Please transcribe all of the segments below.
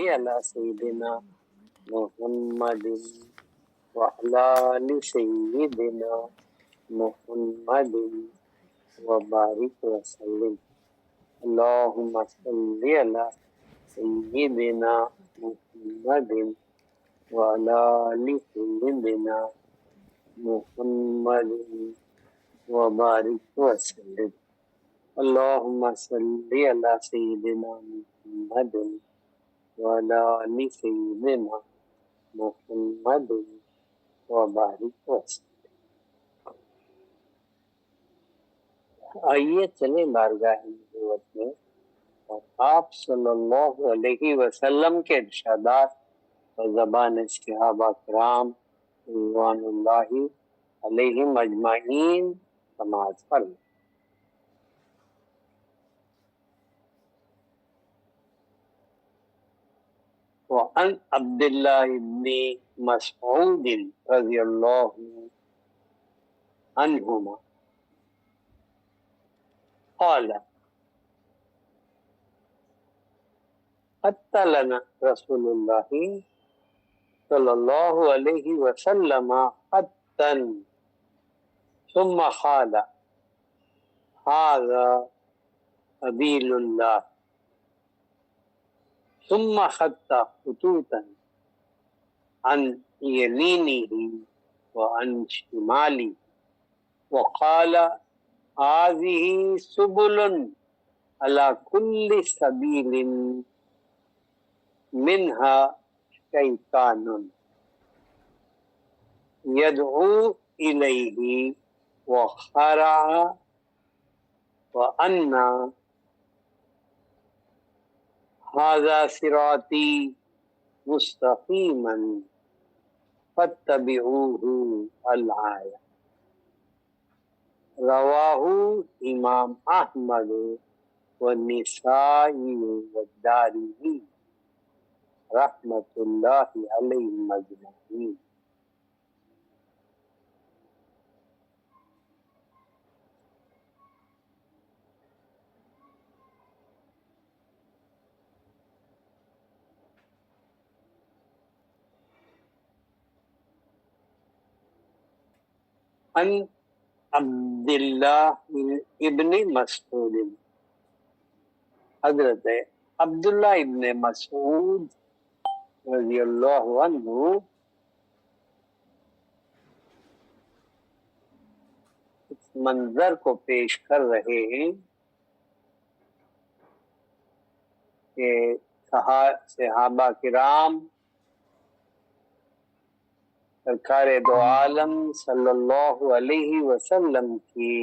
علی سیدنا محمد وعلی آل سیدنا محمد وبارک وسلم. اللہم صلی علی سیدنا محمد وعلی آل سیدنا محمد وبارک وسلم. اللہم صلی علی سیدنا محمد وعلی آل سیدنا محمد وبارک وسلم. آئیے چلیں بارگاہ نبوت میں اور آپ صلی اللہ علیہ وسلم کے ارشادات اور زبان صحابہ کرام رضوان اللہ علیہم اجمعین سماعت فرمائیں. وعن عبداللہ بن مسعود رضی اللہ عنہما قال حتى لنا رسول الله صلى الله عليه وسلم حتى ثم قال هذا سبيل الله ثم خط خطوطا عن يمينه وعن شماله وقال هذه سبل على كل سبيل منها شيطان يدعو إليه وخرع وأن هذا صراطي مستقيما فاتبعوه الآية. رواہ امام احمد والنسائی والدارمی رحمت اللہ علیہم اجمعین. ان عبداللہ ابن مسعود، حضرت عبداللہ ابن مسعود رضی اللہ عنہ اس منظر کو پیش کر رہے ہیں کہ صحابہ کرام سرکار دو عالم صلی اللہ علیہ وسلم کی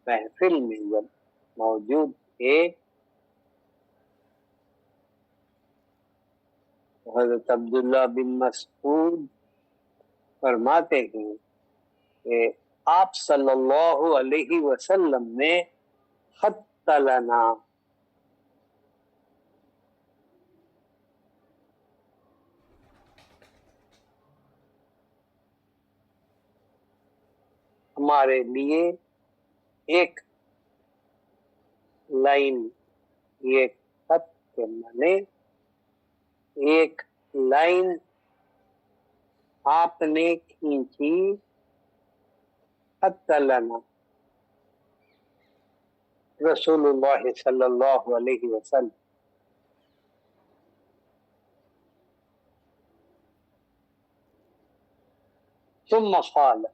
محفل میں جب موجود تھے حضرت عبداللہ بن مسعود فرماتے ہیں کہ آپ صلی اللہ علیہ وسلم نے خط لنا، ہمارے لیے ایک لائن، ایک خط کے معنی ایک لائن آپ نے کھینچی. خط لنا رسول اللہ صلی اللہ علیہ وسلم. ثم قال،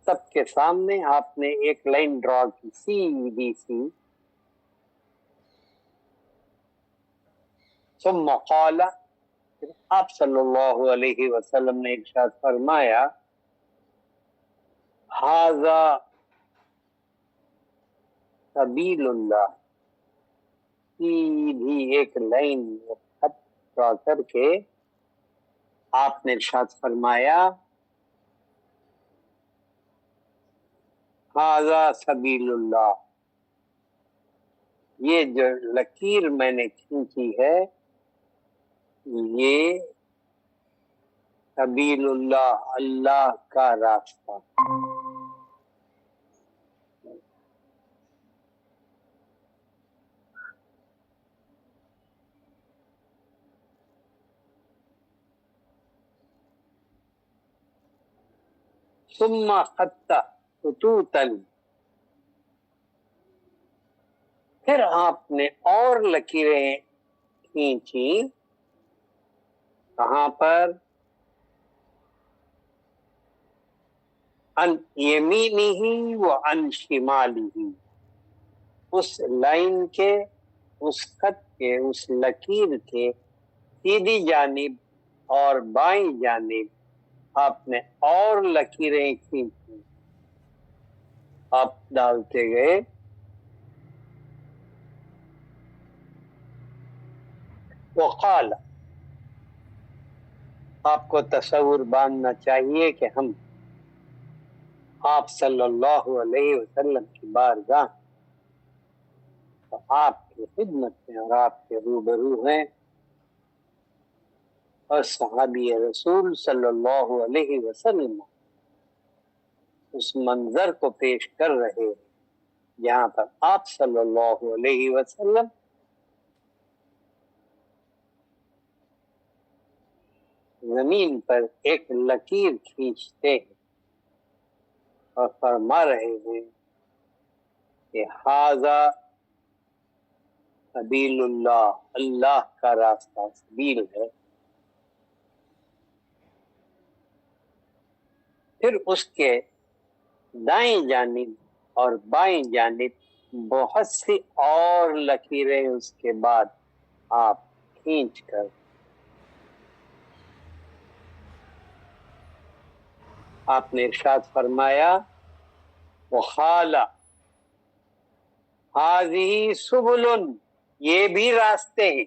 سب کے سامنے آپ نے ایک لائن ڈرا کی سیدھی سی. ثم قال، آپ صلی اللہ علیہ وسلم نے ارشاد فرمایا ھذا سبیل اللہ، سیدھی ایک لائن خط ڈرا کر کے آپ نے ارشاد فرمایا ھذا سبیل اللہ، یہ جو لکیر میں نے کھینچی ہے یہ سبیل اللہ، اللہ کا راستہ. ثم خط خطوطا، پھر آپ نے اور لکیریں کھینچی. کہاں پر؟ ان یمینہ و ان شمالہ، اس لائن کے، اس خط کے، اس لکیر کے سیدھی جانب اور بائیں جانب آپ نے اور لکیریں کھینچی. آپ ڈالتے گئے. وقال، آپ کو تصور باندھنا چاہیے کہ ہم آپ صلی اللہ علیہ وسلم کی بارگاہ آپ کی خدمت میں اور آپ کے روبرو ہیں، اور صحابی رسول صلی اللہ علیہ وسلم اس منظر کو پیش کر رہے ہیں جہاں پر آپ صلی اللہ علیہ وسلم زمین پر ایک لکیر کھینچتے ہیں اور فرما رہے ہیں کہ ھذا سبیل اللہ، اللہ کا راستہ سبیل ہے. پھر اس کے دائیں جانب اور بائیں جانب بہت سی اور لکیریں اس کے بعد آپ کھینچ کر آپ نے ارشاد فرمایا وَخَالَ هَذِهِ سُبُلٌ، یہ بھی راستے ہیں،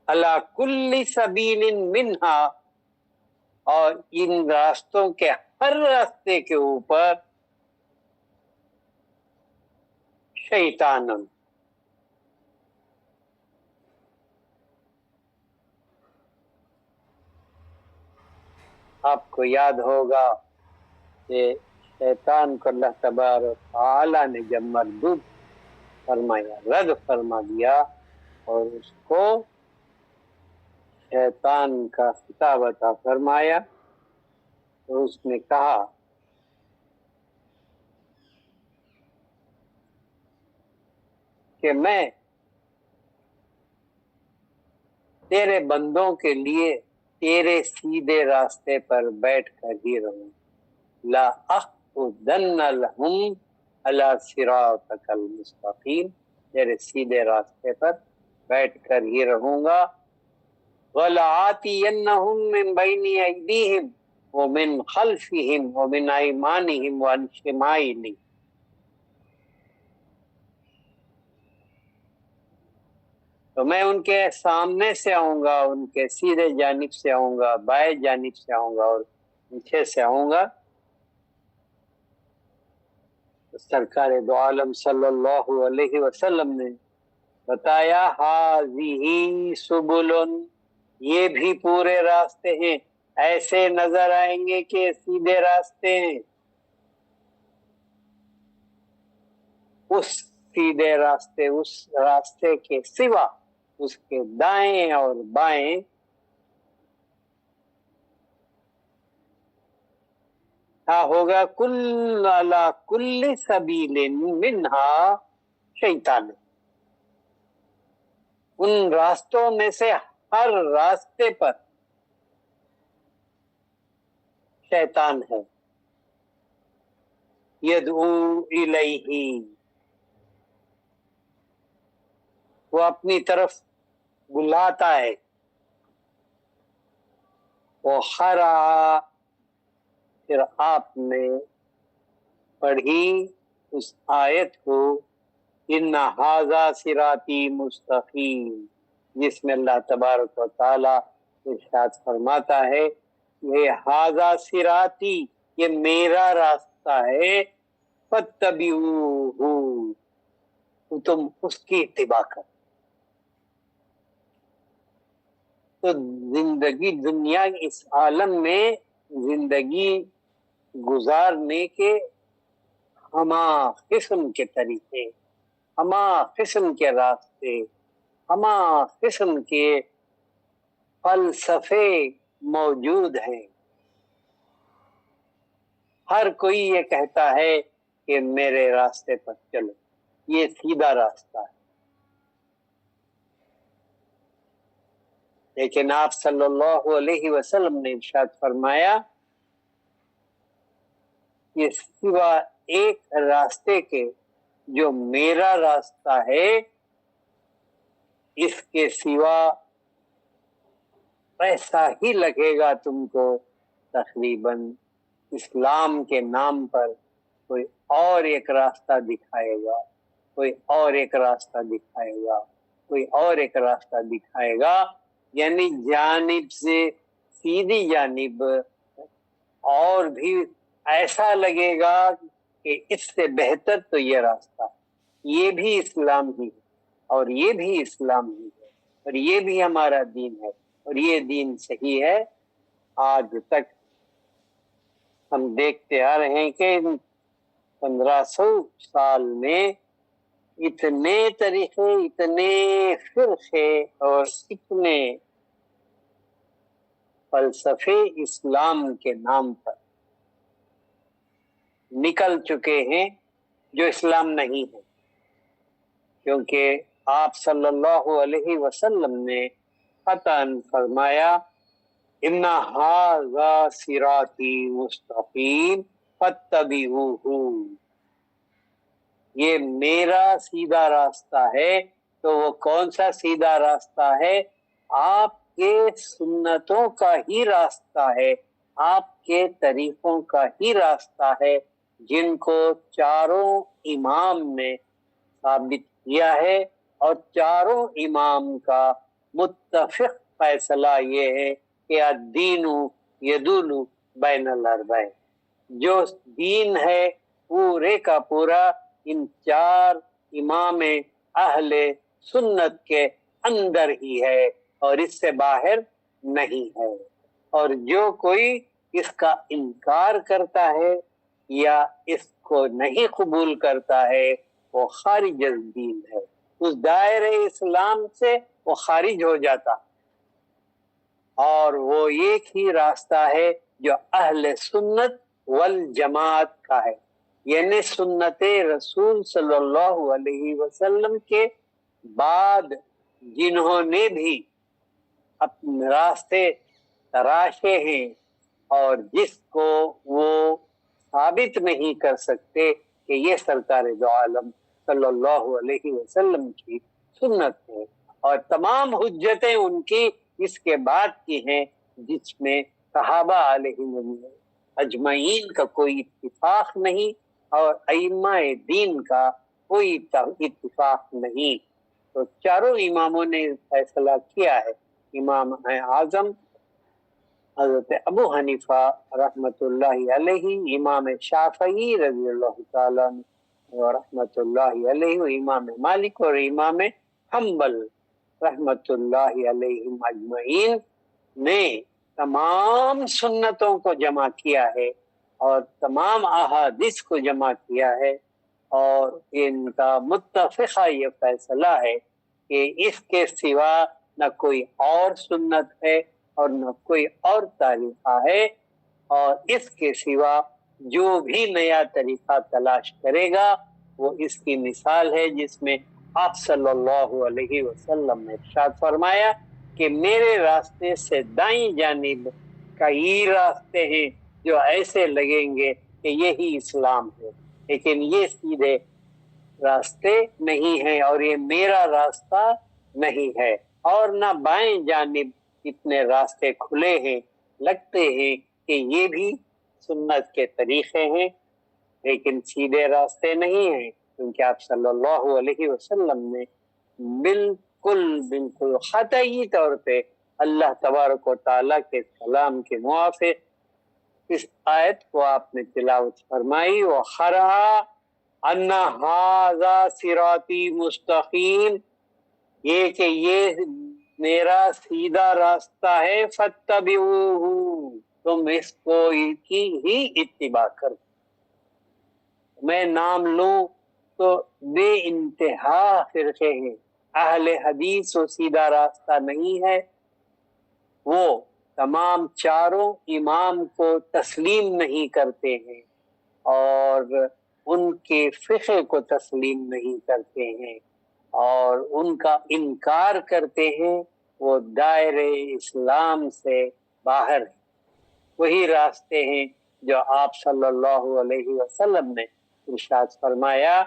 عَلَى كُلِّ سَبِيلٍ مِّنْهَا، اور ان راستوں کے ہر راستے کے اوپر شیطان، آپ کو یاد ہوگا کہ شیطان کو اللہ تبارک و تعالی نے جب مردود فرمایا، رد فرما دیا، اور اس کو شیطان کا خطاب عطا فرمایا، تو اس نے کہا کہ میں تیرے بندوں کے لیے تیرے سیدھے راستے پر بیٹھ کر ہی رہوں، لا اخذن لهم علی صراطک المستقیم، تیرے سیدھے راستے پر بیٹھ کر ہی رہوں گا. وَلَآتِيَنَّهُم مِّن بَيْنِ أَيْدِيهِمْ وَمِنْ خَلْفِهِمْ وَمِنْ أَيْمَانِهِمْ وَعَنْ شِمَائِلِهِمْ، تو میں ان کے سامنے سے آؤں گا، ان کے سیدھے جانب سے آؤں گا، بائیں جانب سے آؤں گا، اور پیچھے سے آؤں گا. سرکار دو عالم صلی اللہ علیہ وسلم نے بتایا ھذہ سبل، یہ بھی پورے راستے ہیں، ایسے نظر آئیں گے کہ سیدھے راستے ہیں. اس سیدھے راستے، اس راستے کے سوا اس کے دائیں اور بائیں کیا ہوگا؟ کل علی کل سبیل منہا شیطان، ان راستوں میں سے ہر راستے پر شیطان ہے. یدعو الیہ، وہ اپنی طرف بلاتا ہے. وَخَرَعَ، پھر آپ نے پڑھی اس آیت کو، ان ھذا صراطی مستقیم، جس میں اللہ تبارک و تعالی ارشاد فرماتا ہے یہ ھذا صراطی، یہ میرا راستہ ہے، فاتبعوہ، تو تم اس کی اتباع کرو. تو زندگی، دنیا اس عالم میں زندگی گزارنے کے ہما قسم کے طریقے، ہما قسم کے راستے، ہما قسم کے فلسفے موجود ہیں۔ ہر کوئی یہ کہتا ہے کہ میرے راستے پر چلو، یہ سیدھا راستہ ہے، لیکن آپ صلی اللہ علیہ وسلم نے ارشاد فرمایا کہ سوا ایک راستے کے جو میرا راستہ ہے، اس کے سوا ایسا ہی لگے گا تم کو تقریباً اسلام کے نام پر کوئی اور ایک راستہ دکھائے گا، کوئی اور ایک راستہ دکھائے گا، کوئی اور ایک راستہ دکھائے گا، یعنی جانب سے سیدھی جانب، اور بھی ایسا لگے گا کہ اس سے بہتر تو یہ راستہ، یہ بھی اسلام ہی ہے، اور یہ بھی اسلام ہی ہے، اور یہ بھی ہمارا دین ہے، اور یہ دین صحیح ہے۔ آج تک ہم دیکھتے آ رہے ہیں کہ 1500 سال میں اتنے طریقے، اتنے فرقے اور اتنے فلسفے اسلام کے نام پر نکل چکے ہیں جو اسلام نہیں ہے، کیونکہ آپ صلی اللہ علیہ وسلم نے قطعاً فرمایا ان ھذا صراطی مستقیم فاتبعوہ، یہ میرا سیدھا راستہ ہے۔ تو وہ کون سا سیدھا راستہ ہے؟ آپ کے سنتوں کا ہی راستہ ہے، آپ کے طریقوں کا ہی راستہ ہے، جن کو چاروں امام نے ثابت کیا ہے، اور چاروں امام کا متفق فیصلہ یہ ہے کہ الدین یدول بین الاربع، جو دین ہے پورے کا پورا ان چار امام اہل سنت کے اندر ہی ہے، اور اس سے باہر نہیں ہے۔ اور جو کوئی اس کا انکار کرتا ہے یا اس کو نہیں قبول کرتا ہے، وہ خارج الدین ہے، اس دائرہ اسلام سے وہ خارج ہو جاتا، اور وہ ایک ہی راستہ ہے جو اہل سنت والجماعت کا ہے، یعنی سنت رسول صلی اللہ علیہ وسلم کے بعد جنہوں نے بھی اپنے راستے تراشے ہیں، اور جس کو وہ ثابت نہیں کر سکتے کہ یہ سرکار دو عالم صلی اللہ علیہ وسلم کی سنت ہے، اور تمام حجتیں ان کی اس کے بعد کی ہیں، جس میں صحابہ علیہ اجمعین کا کوئی اتفاق نہیں، اور ائمہ دین کا کوئی اتفاق نہیں۔ تو چاروں اماموں نے فیصلہ کیا ہے، امام اعظم حضرت ابو حنیفہ رحمۃ اللہ علیہ، امام شافعی رضی اللہ تعالیٰ عنہ رحمۃ اللہ علیہ، امام مالک اور امام حنبل رحمۃ اللہ علیہ اجمعین نے تمام سنتوں کو جمع کیا ہے، اور تمام احادیث کو جمع کیا ہے، اور ان کا متفقہ یہ فیصلہ ہے کہ اس کے سوا نہ کوئی اور سنت ہے اور نہ کوئی اور طریقہ ہے، اور اس کے سوا جو بھی نیا طریقہ تلاش کرے گا وہ اس کی مثال ہے، جس میں آپ صلی اللہ علیہ وسلم نے ارشاد فرمایا کہ میرے راستے سے دائیں جانب کئی راستے ہیں جو ایسے لگیں گے کہ یہی اسلام ہے، لیکن یہ سیدھے راستے نہیں ہیں، اور یہ میرا راستہ نہیں ہے، اور نہ بائیں جانب اتنے راستے کھلے ہیں، لگتے ہیں کہ یہ بھی سنت کے طریقے ہیں، لیکن سیدھے راستے نہیں ہیں، کیونکہ آپ صلی اللہ علیہ وسلم نے بالکل قطعی طور پہ اللہ تبارک و تعالیٰ کے کلام کے موافق اس آیت کو آپ نے تلاوت فرمائی، وَخَرَعَ أَنَّ هَذَا صِرَاطِي مُسْتَقِيم، یہ کہ یہ میرا سیدھا راستہ ہے، فَاتَّبِعُوهُ، تم اس کو کی ہی اتباع کرو۔ میں نام لوں تو بے انتہا فرقے ہیں، اہل حدیث و سیدھا راستہ نہیں ہے، وہ تمام چاروں امام کو تسلیم نہیں کرتے ہیں اور ان کے فقہ کو تسلیم نہیں کرتے ہیں اور ان کا انکار کرتے ہیں، وہ دائرے اسلام سے باہر ہیں۔ وہی راستے ہیں جو آپ صلی اللہ علیہ وسلم نے ارشاد فرمایا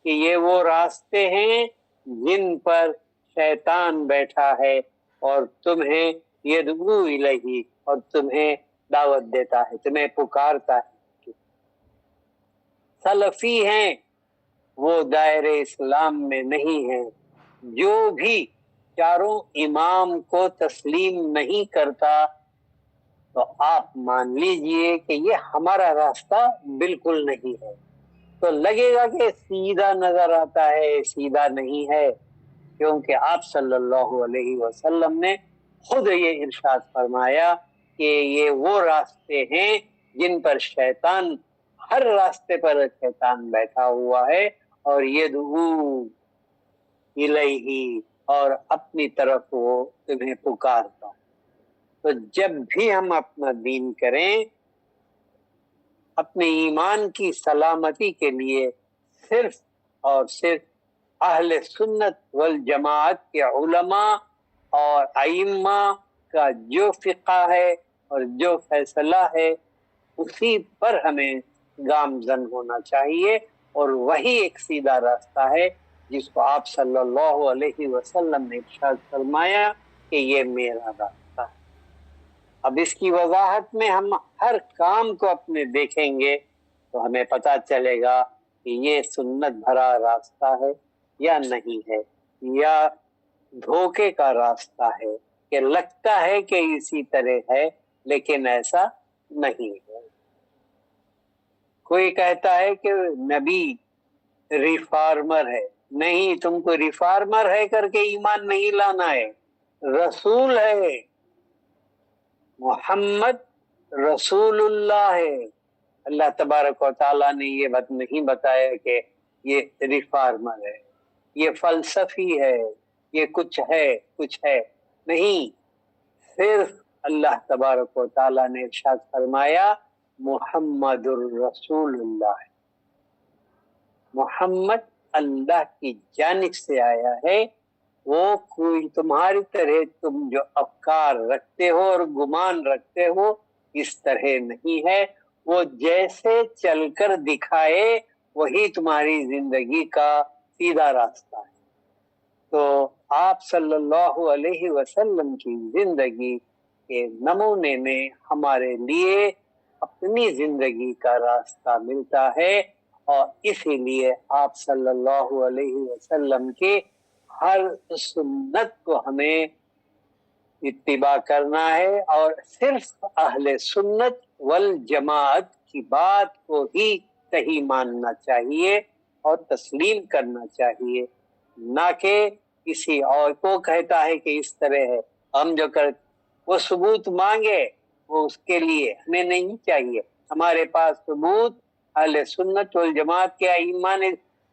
کہ یہ وہ راستے ہیں جن پر شیطان بیٹھا ہے اور تمہیں یدعو الیہ، اور تمہیں دعوت دیتا ہے، تمہیں پکارتا ہے۔ سلفی ہیں وہ دائرے اسلام میں نہیں ہیں۔ جو بھی چاروں امام کو تسلیم نہیں کرتا تو آپ مان لیجئے کہ یہ ہمارا راستہ بالکل نہیں ہے۔ تو لگے گا کہ سیدھا نظر آتا ہے، سیدھا نہیں ہے، کیونکہ آپ صلی اللہ علیہ وسلم نے خود یہ ارشاد فرمایا کہ یہ وہ راستے ہیں جن پر شیطان، ہر راستے پر شیطان بیٹھا ہوا ہے اور یدعو الیہ، اور اپنی طرف وہ تمہیں پکارتا۔ تو جب بھی ہم اپنا دین کریں، اپنے ایمان کی سلامتی کے لیے صرف اور صرف اہل سنت والجماعت کے علماء اور ائمہ کا جو فقہ ہے اور جو فیصلہ ہے اسی پر ہمیں گامزن ہونا چاہیے، اور وہی ایک سیدھا راستہ ہے جس کو آپ صلی اللہ علیہ وسلم نے ارشاد فرمایا کہ یہ میرا راستہ ہے۔ اب اس کی وضاحت میں ہم ہر کام کو اپنے دیکھیں گے تو ہمیں پتہ چلے گا کہ یہ سنت بھرا راستہ ہے یا نہیں ہے، یا دھوکے کا راستہ ہے کہ لگتا ہے کہ اسی طرح ہے لیکن ایسا نہیں ہے۔ کوئی کہتا ہے کہ نبی ریفارمر ہے، نہیں، تم کو ریفارمر ہے کر کے ایمان نہیں لانا ہے، رسول ہے، محمد رسول اللہ ہے۔ اللہ تبارک و تعالیٰ نے یہ بات نہیں بتایا کہ یہ ریفارمر ہے، یہ فلسفی ہے، یہ کچھ ہے، نہیں، صرف اللہ تبارک و تعالیٰ نے ارشاد فرمایا محمد الرسول اللہ، محمد اللہ کی جانب سے آیا ہے۔ وہ کوئی تمہاری طرح تم جو افکار رکھتے ہو اور گمان رکھتے ہو اس طرح نہیں ہے، وہ جیسے چل کر دکھائے وہی تمہاری زندگی کا سیدھا راستہ ہے۔ تو آپ صلی اللہ علیہ وسلم کی زندگی کے نمونے میں ہمارے لیے اپنی زندگی کا راستہ ملتا ہے، اور اسی لیے آپ صلی اللہ علیہ وسلم کے ہر سنت کو ہمیں اتباع کرنا ہے اور صرف اہل سنت والجماعت کی بات کو ہی صحیح ماننا چاہیے اور تسلیم کرنا چاہیے، نہ کہ کسی اور کو کہتا ہے کہ اس طرح ہے، ہم جو کر وہ ثبوت مانگے وہ اس کے لیے ہمیں نہیں چاہیے۔ ہمارے پاس ثبوت اہل سنت والجماعت کے ائمہ نے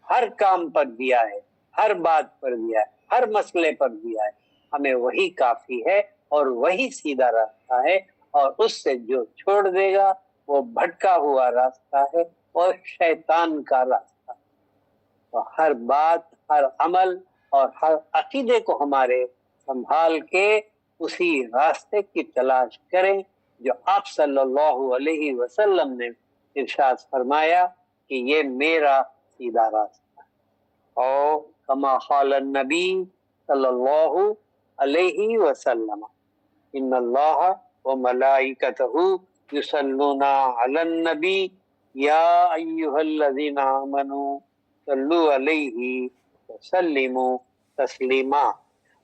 ہر کام پر دیا ہے، ہر بات پر دیا ہے، ہر مسئلے پر دیا ہے، ہمیں وہی کافی ہے اور وہی سیدھا راستہ ہے، اور اس سے جو چھوڑ دے گا وہ بھٹکا ہوا راستہ ہے اور شیطان کا راستہ۔ تو ہر بات، ہر عمل اور ہر عقیدے کو ہمارے سنبھال کے اسی راستے کی تلاش کریں جو آپ صلی اللہ علیہ وسلم نے ارشاد فرمایا کہ یہ میرا سیدھا راستہ ہے۔ اور کما قال النبی صلی اللہ علیہ وسلم ان اللہ وملائکتہ یصلون علی النبی یا ایھا الذین آمنوا صلوا علیہ وسلموا تسلیما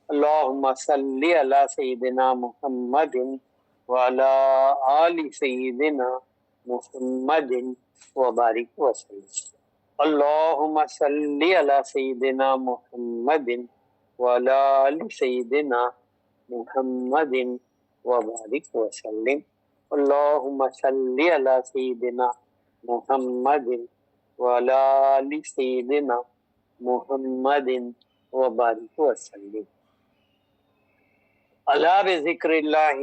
اللہم صلی علی سیدنا محمد وعلی آل سیدنا محمد وبارک وسلم اللہم صلی علی سیدنا محمد وعلی آل سیدنا محمد وبارک وسلم اللہم صلی علی سیدنا محمد وعلی آل سیدنا محمد وبارک وسلم۔ الا بذکر اللہ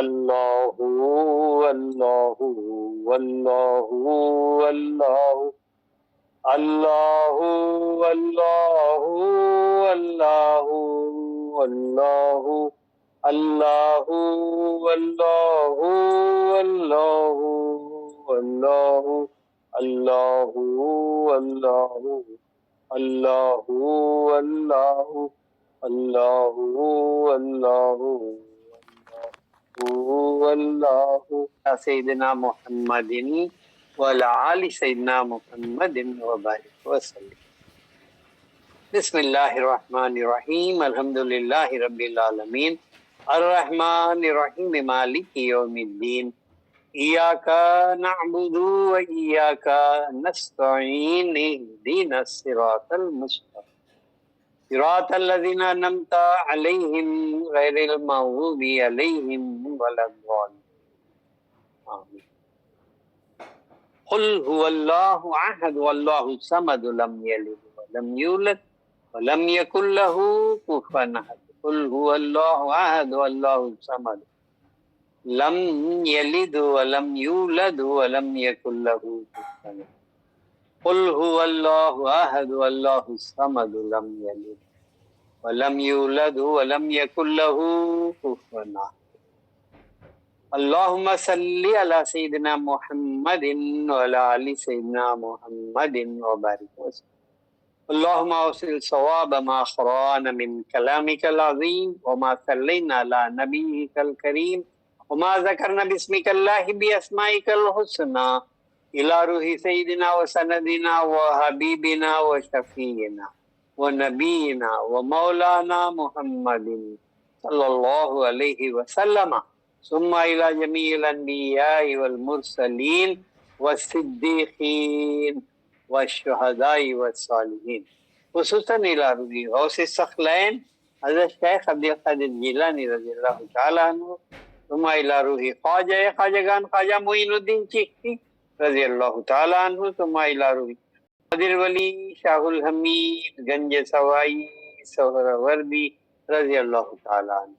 اللہ اللہ اللہ اللہ اللہ اللہ اللہ اللہ اللہ اللہ اللہ اللہ اللہ اللہ اللہ اللہ اللہ اللہ سیدنا محمد وعلی آل سیدنا محمد وبارک وسلم. بسم اللہ الرحمن الرحیم. الحمدللہ رب العالمین الرحمن الرحیم مالک یوم الدین. ایاک نعبد و ایاک نستعین اهدنا الصراط المستقیم صراط الذین انعمت علیہم غیر المغضوب علیہم ولا الضالین. آمین. قل هو اللہ احد واللہ الصمد لم یلد ولم یولد ولم یکن له کفوا احد. قل هو اللہ احد واللہ الصمد لم یلد ولم یولد ولم یکن له کفوا احد. قل هو اللہ احد واللہ الصمد لم یلد ولم یولد ولم یکن له کفوا احد. اللہم صلی علی سیدنا محمد وعلی آل سیدنا محمد وبارک وسلم. اللہم اوصل صواب ما قرآن من کلامک العظیم وما صلینا علی نبیک الکریم وما ذکرنا بسمک اللہ باسمائک الحسنى الى روح سیدنا وسندنا وحبیبنا وشفیعنا ونبینا ومولانا محمد صلی اللہ علیہ وسلم ثم الى جميع الانبیاء والمرسلین والصدیقین والشہداء والصالحین. خصوصاً الى روح غوث الثقلین حضرت شیخ عبدالقادر جیلانی رضی اللہ تعالیٰ عنہ. ثم الى روح خواجگان خواجہ معین الدین چشتی رضی اللہ تعالیٰ عنہ. ثم الى روح قادر ولی شاہ الحمید گنج سوائی سہروردی رضی اللہ تعالیٰ عنہ.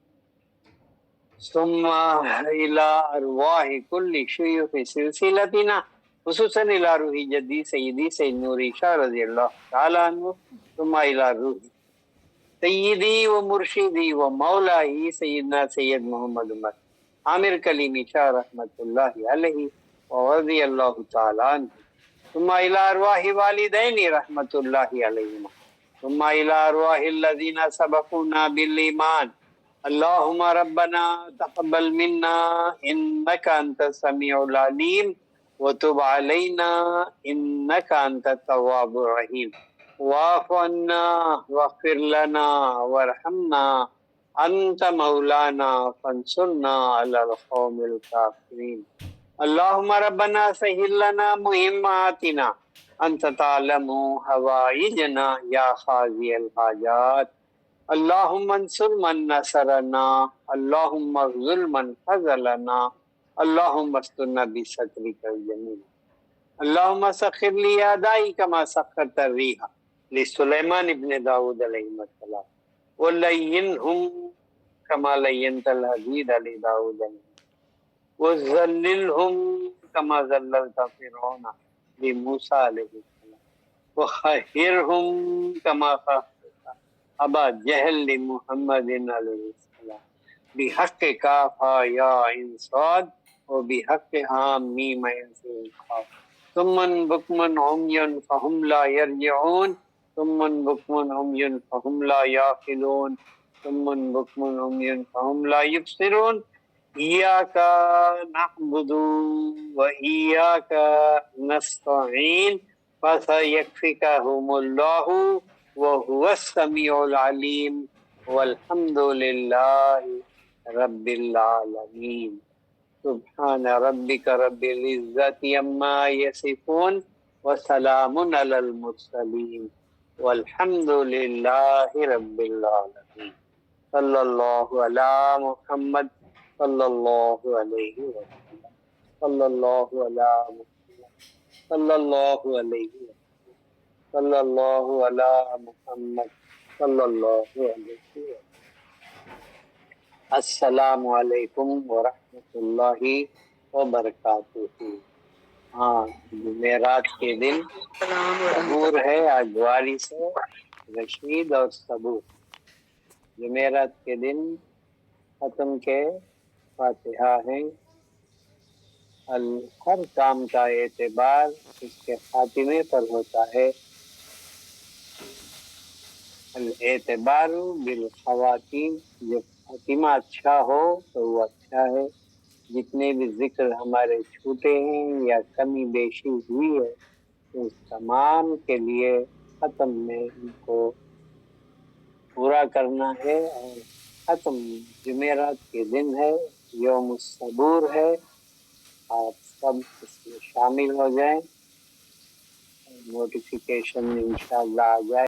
ثم الى ارواح کل شیوخ سلسلتنا خصوصاً الى روح جدی سیدی سید نوری شاہ رضی اللہ تعالیٰ عنہ. ثم الى روح سیدی و مرشدی و مولائی سیدنا سید محمد عمر عامر کلیمی شاہ رحمت اللہ علیہ ورضی اللہ تعالیٰ عنہ. ثم الى ارواح والدین رحمت اللہ علیہم. ثم الى ارواح الذین سبقونا بالایمان. اللہم ربنا تقبل منا انک انت السمیع العلیم وتب علینا انک انت التواب الرحیم. واعف عنا واغفر لنا وارحمنا انت مولانا فانصرنا علی القوم الکافرین. اللہم ربنا سہل لنا مہماتنا انت تعلم حوائجنا یا قاضی الحاجات. اللہم انصر من نصرنا اللہم اخذل من خذلنا اللہم استرنا بسترک الجمیل. اللہم سخر لی اعدائی کما سخرت الریح لسلیمان ابن داود علیہ السلام ولینہم کما لینت الحدید علی داود علیہ وذللہم کما ذللت فرعون لموسیٰ علیہ السلام وخہرہم کما خہرت ابا جہل لمحمد علیہ السلام بحق کافا یا انصاد و بحق حام میم انسین خاف. ثمن بکمن عمین فہم لا یرجعون ثمن بکمن عمین فہم لا یاقلون ثمن بکمن عمین فہم لا یبصرون. ایاک نعبد و ایاک نستعین فسیکفیکہم اللہ وهو السمیع العلیم والحمد للہ رب العالمین. سبحان ربک رب العزت عما یصفون وسلام علی المرسلین والحمد للہ رب العالمین. صلی اللہ علی محمد صلی اللہ علیہ وسلم صلی اللہ علی محمد صلی اللہ علیہ وسلم صلی اللہ علی محمد صلی اللہ علیہ وسلم. السلام علیکم ورحمۃ اللہ وبرکاتہ۔ ہاں، جمعرات کے دن صبور ہے اجواری سے رشید اور صبور۔ جمعرات کے دن ختم کے فاتحہ ہیں۔ ہر کام کا اعتبار اس کے خاتمے پر ہوتا ہے۔ الاعتبار بالخواتین، جب خاتمہ اچھا ہو تو وہ اچھا ہے۔ جتنے بھی ذکر ہمارے چھوٹے ہیں یا کمی بیشی ہوئی ہے اس تمام کے لیے ختم میں ان کو پورا کرنا ہے۔ اور ختم جمعرات کے دن ہے، یوم الصبور ہے۔ آپ سب اس میں شامل ہو جائیں، نوٹیفیکیشن انشاءاللہ آ جائے۔